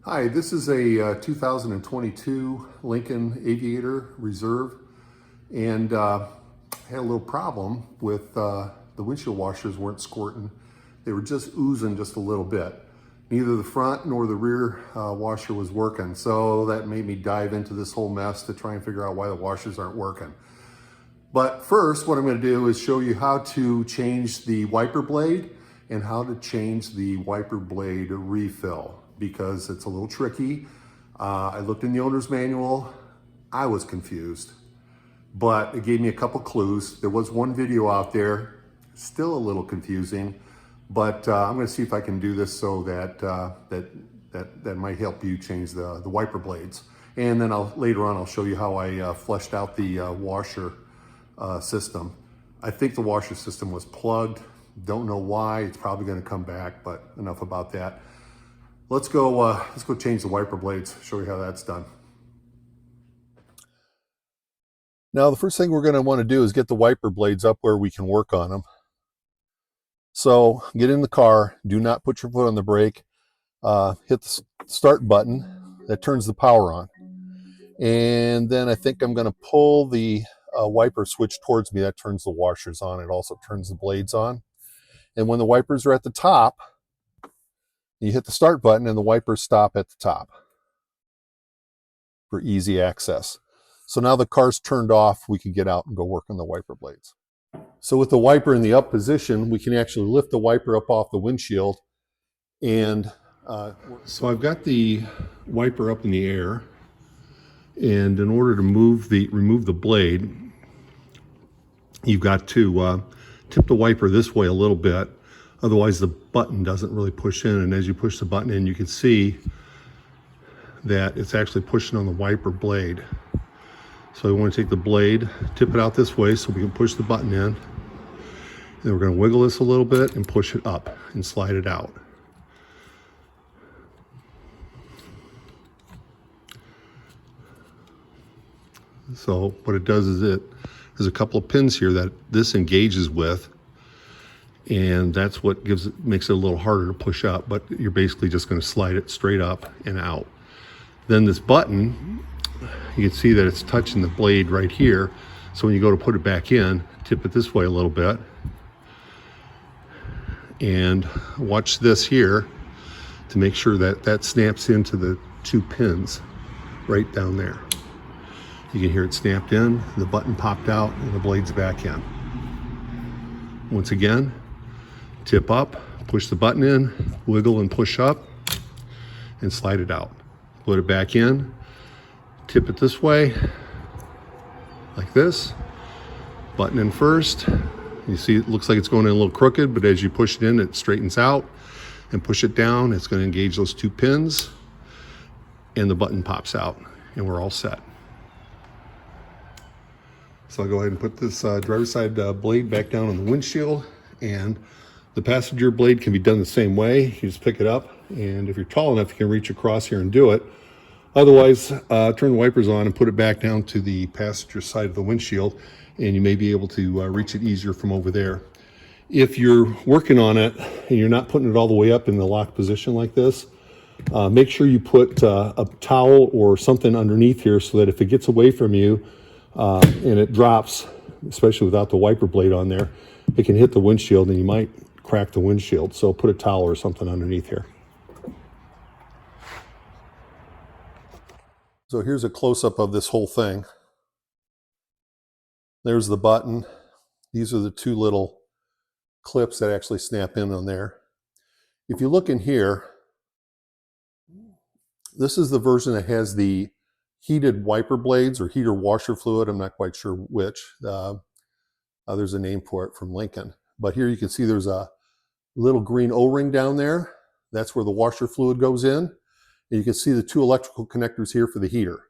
Hi, this is a 2022 Lincoln Aviator Reserve, and had a little problem with the windshield washers weren't squirting. They were just oozing just a little bit. Neither the front nor the rear washer was working, so that made me dive into this whole mess to try and figure out why the washers aren't working. But first, what I'm going to do is show you how to change the wiper blade and how to change the wiper blade refill, because it's a little tricky. I looked in the owner's manual. I was confused, but it gave me a couple clues. There was one video out there, still a little confusing, but I'm going to see if I can do this so that that might help you change the wiper blades. And then later on I'll show you how I fleshed out the washer system. I think the washer system was plugged. Don't know why. It's probably going to come back, but enough about that. Let's go change the wiper blades, show you how that's done. Now, the first thing we're going to want to do is get the wiper blades up where we can work on them. So get in the car, do not put your foot on the brake, hit the start button, that turns the power on. And then I think I'm going to pull the wiper switch towards me, that turns the washers on. It also turns the blades on. And when the wipers are at the top, you hit the start button and the wipers stop at the top for easy access. So now the car's turned off, we can get out and go work on the wiper blades. So with the wiper in the up position, we can actually lift the wiper up off the windshield. And so I've got the wiper up in the air. And in order to remove the blade, you've got to tip the wiper this way a little bit. Otherwise the button doesn't really push in, and as you push the button in, you can see that it's actually pushing on the wiper blade. So we want to take the blade, tip it out this way so we can push the button in. And then we're going to wiggle this a little bit and push it up and slide it out. So what it does is there's a couple of pins here that this engages with, and that's what makes it a little harder to push up, but you're basically just going to slide it straight up and out. Then this button, you can see that it's touching the blade right here. So when you go to put it back in, tip it this way a little bit. And watch this here to make sure that that snaps into the two pins right down there. You can hear it snapped in, the button popped out, and the blade's back in. Once again, tip up, push the button in, wiggle and push up, and slide it out. Put it back in, tip it this way, like this. Button in first. You see it looks like it's going in a little crooked, but as you push it in, it straightens out. And push it down, it's going to engage those two pins, and the button pops out, and we're all set. So I'll go ahead and put this driver's side blade back down on the windshield, and the passenger blade can be done the same way. You just pick it up, and if you're tall enough, you can reach across here and do it. Otherwise, turn the wipers on and put it back down to the passenger side of the windshield, and you may be able to reach it easier from over there. If you're working on it and you're not putting it all the way up in the locked position like this, make sure you put a towel or something underneath here so that if it gets away from you and it drops, especially without the wiper blade on there, it can hit the windshield and you might crack the windshield. So put a towel or something underneath here. So here's a close-up of this whole thing. There's the button. These are the two little clips that actually snap in on there. If you look in here, this is the version that has the heated wiper blades or heater washer fluid. I'm not quite sure which. There's a name for it from Lincoln. But here you can see there's a little green O-ring down there. That's where the washer fluid goes in. And you can see the two electrical connectors here for the heater.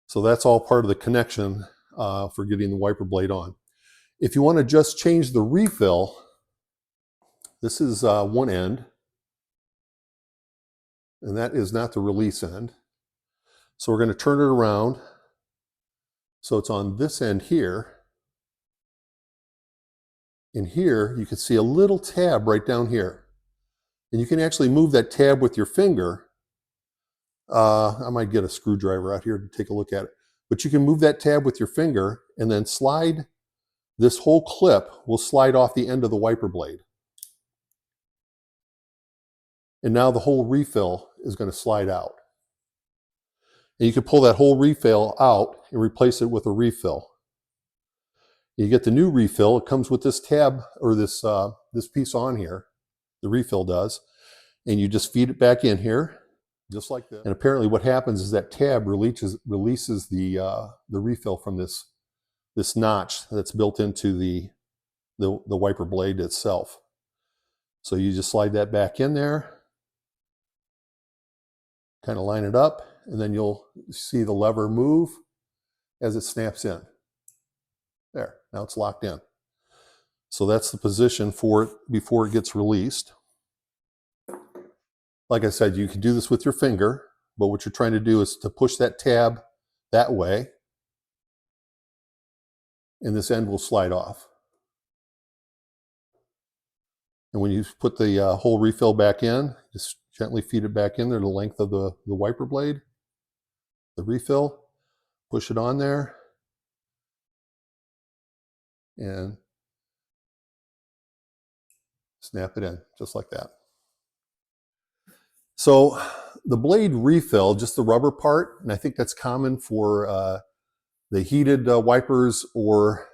So that's all part of the connection for getting the wiper blade on. If you want to just change the refill, this is one end, and that is not the release end. So we're going to turn it around so it's on this end here. And here you can see a little tab right down here. And you can actually move that tab with your finger. I might get a screwdriver out here to take a look at it. But you can move that tab with your finger and then slide. This whole clip will slide off the end of the wiper blade. And now the whole refill is going to slide out. And you can pull that whole refill out and replace it with a refill. You get the new refill. It comes with this tab, or this piece on here. The refill does. And you just feed it back in here, just like this. And apparently what happens is that tab releases the refill from this notch that's built into the wiper blade itself. So you just slide that back in there, kind of line it up, and then you'll see the lever move as it snaps in. There, now it's locked in. So that's the position for it before it gets released. Like I said, you can do this with your finger, but what you're trying to do is to push that tab that way, and this end will slide off. And when you put the whole refill back in, just gently feed it back in there, the length of the wiper blade, the refill, push it on there, and snap it in, just like that. So the blade refill, just the rubber part, and I think that's common for the heated wipers, or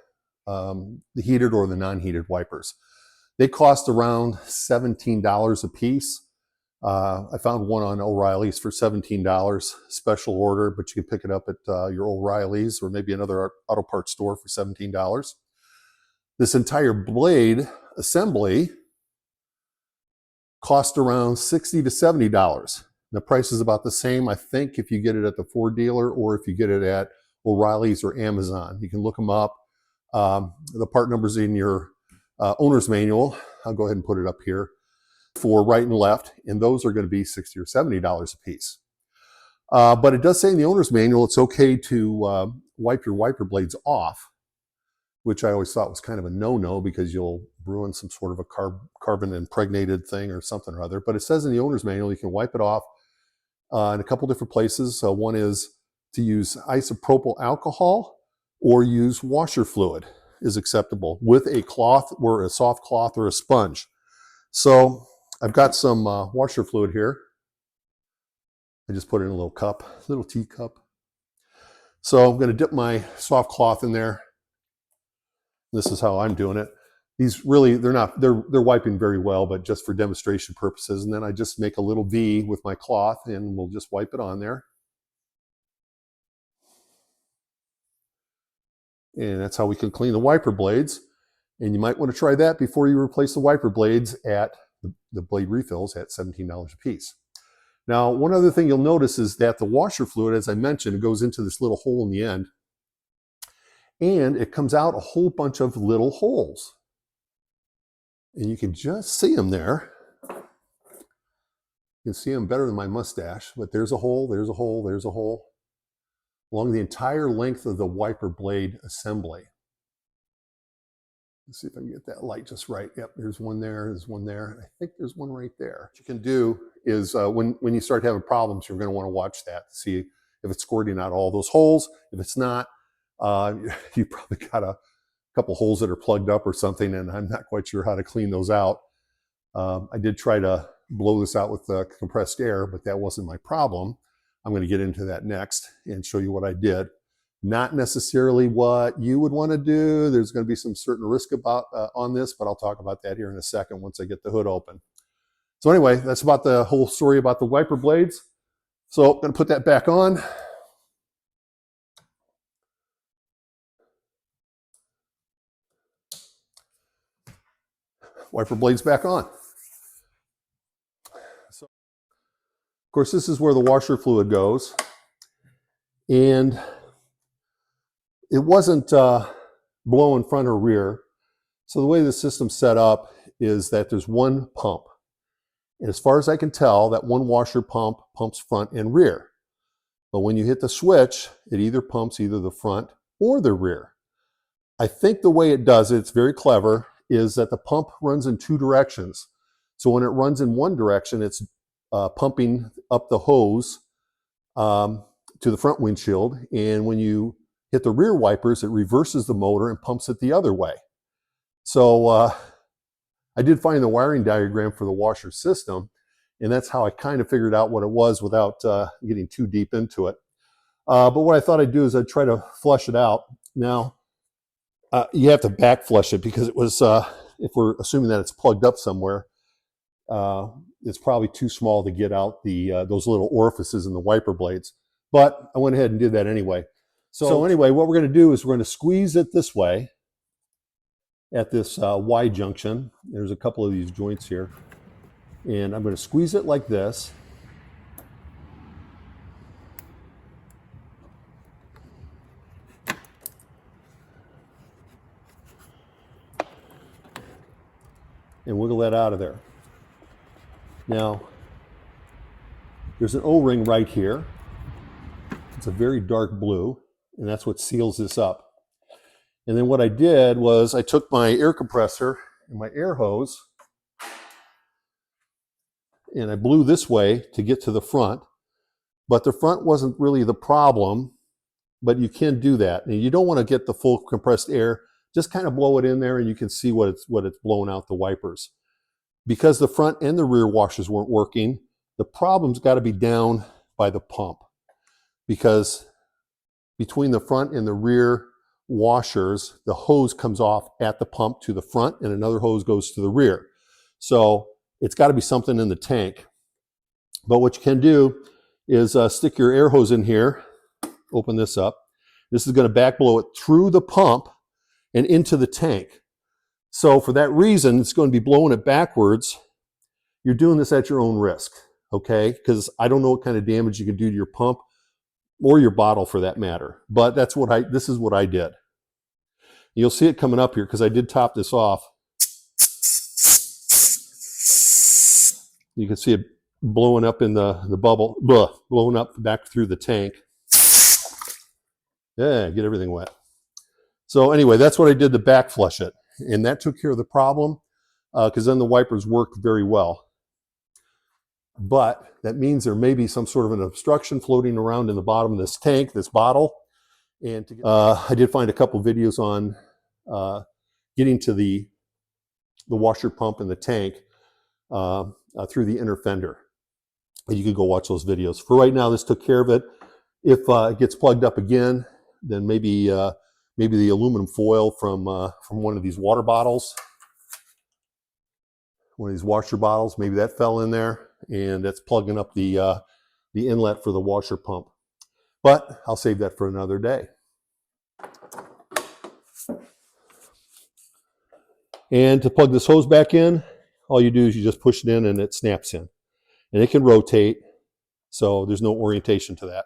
the heated or the non-heated wipers. They cost around $17 a piece. I found one on O'Reilly's for $17, special order, but you can pick it up at your O'Reilly's or maybe another auto parts store for $17. This entire blade assembly cost around $60 to $70. The price is about the same, I think, if you get it at the Ford dealer or if you get it at O'Reilly's or Amazon. You can look them up. The part number's in your owner's manual. I'll go ahead and put it up here for right and left, and those are going to be $60 or $70 a piece. But it does say in the owner's manual it's okay to wipe your wiper blades off, which I always thought was kind of a no-no because you'll ruin some sort of a carbon impregnated thing or something or other. But it says in the owner's manual you can wipe it off in a couple different places. One is to use isopropyl alcohol or use washer fluid is acceptable with a cloth or a soft cloth or a sponge. So I've got some washer fluid here. I just put it in a little cup, little teacup. So I'm going to dip my soft cloth in there. This is how I'm doing it. These really, they're wiping very well, but just for demonstration purposes. And then I just make a little V with my cloth and we'll just wipe it on there. And that's how we can clean the wiper blades. And you might want to try that before you replace the wiper blades at the blade refills at $17 a piece. Now, one other thing you'll notice is that the washer fluid, as I mentioned, it goes into this little hole in the end. And it comes out a whole bunch of little holes. And you can just see them there. You can see them better than my mustache, but there's a hole, there's a hole, there's a hole along the entire length of the wiper blade assembly. Let's see if I can get that light just right. Yep, there's one there, there's one there, and I think there's one right there. What you can do is when you start having problems, you're going to want to watch that to see if it's squirting out all those holes. If it's not, you probably got a couple holes that are plugged up or something, and I'm not quite sure how to clean those out. I did try to blow this out with compressed air, but that wasn't my problem. I'm going to get into that next and show you what I did. Not necessarily what you would want to do. There's going to be some certain risk about on this, but I'll talk about that here in a second once I get the hood open. So anyway, that's about the whole story about the wiper blades. So I'm going to put that back on. Wiper blades back on. So, of course, this is where the washer fluid goes. And it wasn't blowing front or rear. So the way the system's set up is that there's one pump. And as far as I can tell, that one washer pump pumps front and rear. But when you hit the switch, it either pumps either the front or the rear. I think the way it does it, it's very clever, is that the pump runs in two directions. So when it runs in one direction, it's pumping up the hose to the front windshield. And when you hit the rear wipers, it reverses the motor and pumps it the other way. So I did find the wiring diagram for the washer system, and that's how I kind of figured out what it was without getting too deep into it. But what I thought I'd do is I'd try to flush it out. Now, you have to back flush it because it was, if we're assuming that it's plugged up somewhere, it's probably too small to get out those little orifices in the wiper blades. But I went ahead and did that anyway. So anyway, what we're going to do is we're going to squeeze it this way at this Y junction. There's a couple of these joints here. And I'm going to squeeze it like this. And wiggle that out of there. Now, there's an O-ring right here. It's a very dark blue, and that's what seals this up. And then what I did was I took my air compressor and my air hose, and I blew this way to get to the front. But the front wasn't really the problem, but you can do that. And you don't want to get the full compressed air. Just kind of blow it in there, and you can see what it's blowing out the wipers. Because the front and the rear washers weren't working, the problem's got to be down by the pump. Because between the front and the rear washers, the hose comes off at the pump to the front, and another hose goes to the rear. So it's got to be something in the tank. But what you can do is stick your air hose in here, open this up. This is going to back blow it through the pump and into the tank. So for that reason, it's going to be blowing it backwards. You're doing this at your own risk, okay? Because I don't know what kind of damage you can do to your pump or your bottle for that matter. But this is what I did. You'll see it coming up here because I did top this off. You can see it blowing up in the bubble, blowing up back through the tank. Yeah, get everything wet. So anyway, that's what I did to back flush it. And that took care of the problem because then the wipers worked very well. But that means there may be some sort of an obstruction floating around in the bottom of this tank, this bottle. And I did find a couple videos on getting to the washer pump in the tank through the inner fender. And you can go watch those videos. For right now, this took care of it. If it gets plugged up again, then maybe the aluminum foil from one of these water bottles, one of these washer bottles, maybe that fell in there, and that's plugging up the inlet for the washer pump. But I'll save that for another day. And to plug this hose back in, all you do is you just push it in and it snaps in. And it can rotate, so there's no orientation to that.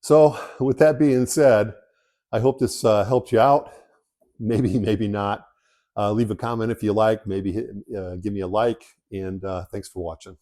So with that being said, I hope this helped you out. Maybe, maybe not. Leave a comment if you like. Maybe give me a like. And thanks for watching.